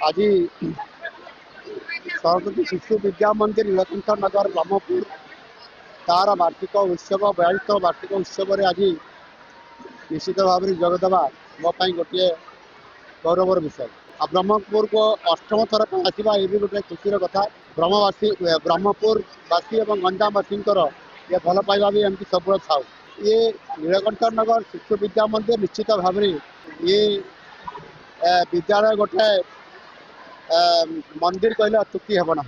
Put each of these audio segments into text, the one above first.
आज सरस्वती शिशु विद्या मंदिर नीलकंठ नगर ब्रह्मपुर तार वार्षिक उत्सव 42 वार्षिक उत्सव आज निश्चित भाव में जोगदेवा मोपाई गोटे गौरवर विषय। ब्रह्मपुर को अष्टम थर आसवा ये भी गोटे खुशी कथा। ब्रह्मपुरवासी और गंजामवासी ये भल पाइबा भी एमती सब था। ये नीलकंठ नगर शिशु विद्या मंदिर निश्चित भाव में ये विद्यालय गोटे मंदिर कहले अत्युक्ति हेबना।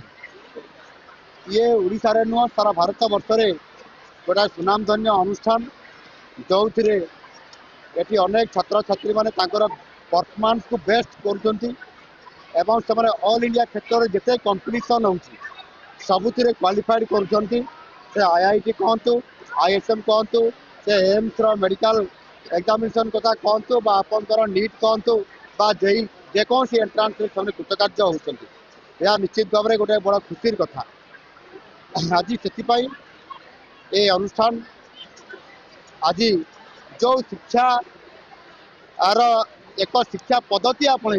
ये ओडिशा रे नुह सारा भारत वर्ष रे गोटे सुनामधन्य अनुष्ठान जो ये अनेक छात्र छात्री माने परफॉर्मेंस को बेस्ट कर ऑल इंडिया क्षेत्र में जिते कंपटीशन हो सबुति क्वालिफाइड कर IIT कहतु ISM कहतु से एम्स मेडिकल एग्जामिनेशन कथा कहतु आपंकर नीट कहतु जेई जेकोसी एंट्रांस कृतकार्य होती यह निश्चित भाव में गोटे बड़ा खुशी कथा। आज से ये अनुष्ठान आज जो शिक्षा आर एक शिक्षा पद्धति आपणे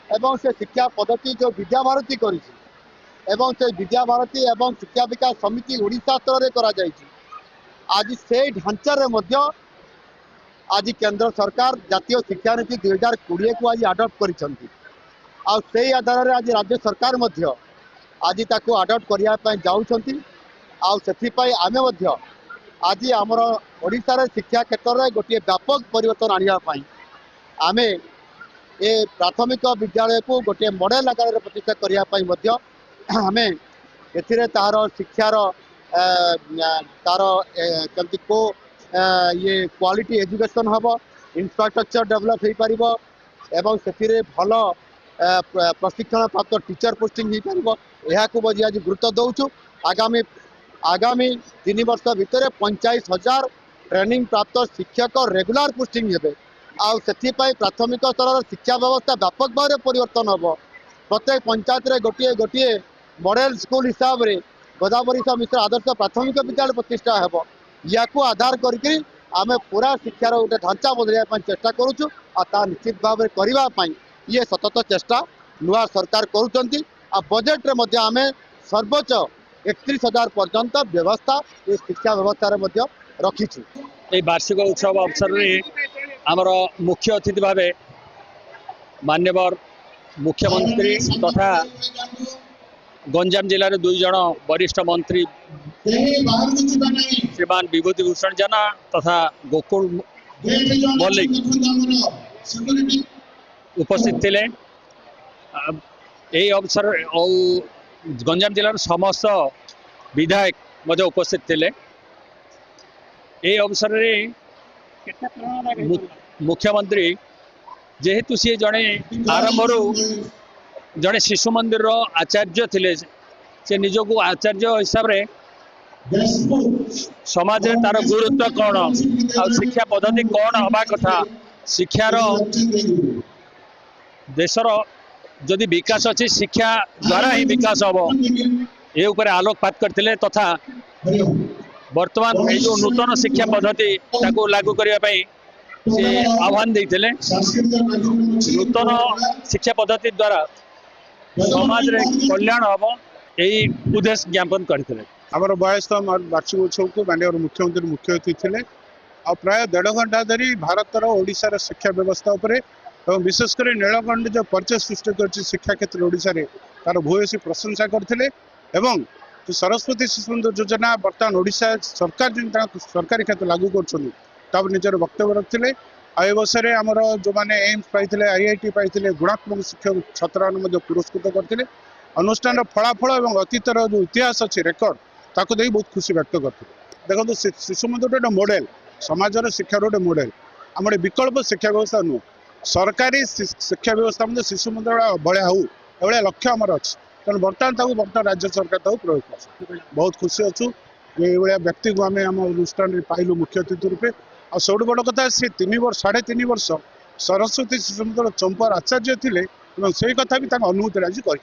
एवं से शिक्षा पद्धति जो विद्याभारती करी से विद्याभारती एवं शिक्षा विकास समिति ओडिशा स्तर में करा जायछि। आज से ढांचारे मध्य आज केंद्र सरकार जातीय शिक्षा नीति 2020 को आज आडप्ट करिसेंती आ से आधार आज राज्य सरकार मध्य आज ताको आडप्ट करने जाउछंती आ सेथिपाई आमे मध्य आज आमर ओडिशा रे शिक्षा क्षेत्र में गोटे व्यापक परिवर्तन आनिया आमे ए प्राथमिक विद्यालय को गोटे मॉडल आकार में प्रतिष्ठा करने आमे एथिरे तार शिक्षार तार कमती को ये क्वालिटी एजुकेशन हम इंफ्रास्ट्रक्चर डेवलप हो पार एवं से भल प्रशिक्षण प्राप्त टीचर पोस्टिंग हो पार यह बजी आज गुरुत्व दौचु। आगामी आगामी 3 वर्ष भितर 45,000 ट्रेनिंग प्राप्त शिक्षक रेगुलर पोस्टिंग हे आउ प्राथमिक स्तर शिक्षा व्यवस्था व्यापक भाव में परिवर्तन हम प्रत्येक पंचायत रे गोटे गोटे मॉडल स्कूल हिसाब से गोदावरी मिश्र आदर्श प्राथमिक विद्यालय प्रतिष्ठा हेब या आधार करके आम पूरा शिक्षार गोटे ढांचा बदलने चेष्टा करुचु आ निश्चित भाव में करने ये सतत चेष्टा नुआ सरकार करुँच। बजेट रे आम सर्वोच्च 31,000 पर्यंत व्यवस्था ये शिक्षा व्यवस्था रखीचु। ये वार्षिक उत्सव अवसर में आमर मुख्य अतिथि भाव मान्यवर मुख्यमंत्री तथा गंजाम जिले में 2 जन वरिष्ठ मंत्री श्रीमान विभूति भूषण जेना तथा गोकुल मल्लिक उपस्थित थे। यही अवसर गंजाम जिलार समस्त विधायक मध्य उपस्थित थे। यही अवसर में मुख्यमंत्री जेहेतु सी जड़े आरंभ जड़े शिशु मंदिर आचार्य थिले से निजक आचार्य हिसाब रे समाज रे तार गुरुत्व कौन आ शिक्षा पद्धति कौन हवा कथा शिक्षार देशर जदि विकास अच्छी शिक्षा द्वारा ही विकास हम ये उपर आलोकपात करते तथा वर्तमान ये जो नूतन शिक्षा पद्धति ताको लागू करने से आह्वान देते नूतन शिक्षा पद्धति द्वारा समाज रे कल्याण हम यही उद्देश्य ज्ञापन करते। आमर 42तम वार्षिक उत्सव को माननीय मुख्यमंत्री मुख्य अतिथि थे आ प्राय 1.5 घंटा धरी भारतर ओडिशार शिक्षा व्यवस्था उपरे और विशेषकर नीलकंठ जो परिचय सृष्टि कर शिक्षा क्षेत्र ओडिशा रे तार भूयसी प्रशंसा करते एवं जो सरस्वती शिशु मंदिर योजना बर्तमान ओडिशा सरकार जिन सरकारी क्षेत्र लागू कर निजर वक्तव्य रखते अवसर आमर जो मैंने एम्स पाई IIT पाई गुणात्मक शिक्षक छात्र पुरस्कृत करते अनुष्ठान फलाफल और अतीतर जो इतिहास अच्छी रेकर्ड ताको देख बहुत खुशी व्यक्त करते। देखो शिशु मंदिर गोटे मॉडल समाज शिक्षार गोटे मॉडल आम विकल्प शिक्षा व्यवस्था नुह सरकारी शिक्षा व्यवस्था मध्य शिशु मंदिर भाया हो एभलिया लक्ष्य आमर अच्छी तेणु बर्तमान राज्य सरकार प्रयोग कर बहुत खुशी अच्छु ये व्यक्ति को आम अनुष्ठान पाइलु मुख्य अतिथि रूपे आ सब बड़ कथा से 3.5 वर्ष सरस्वती शिशु मंदिर चंपार आचार्य थे से कथा भी अनुभूति आज कर।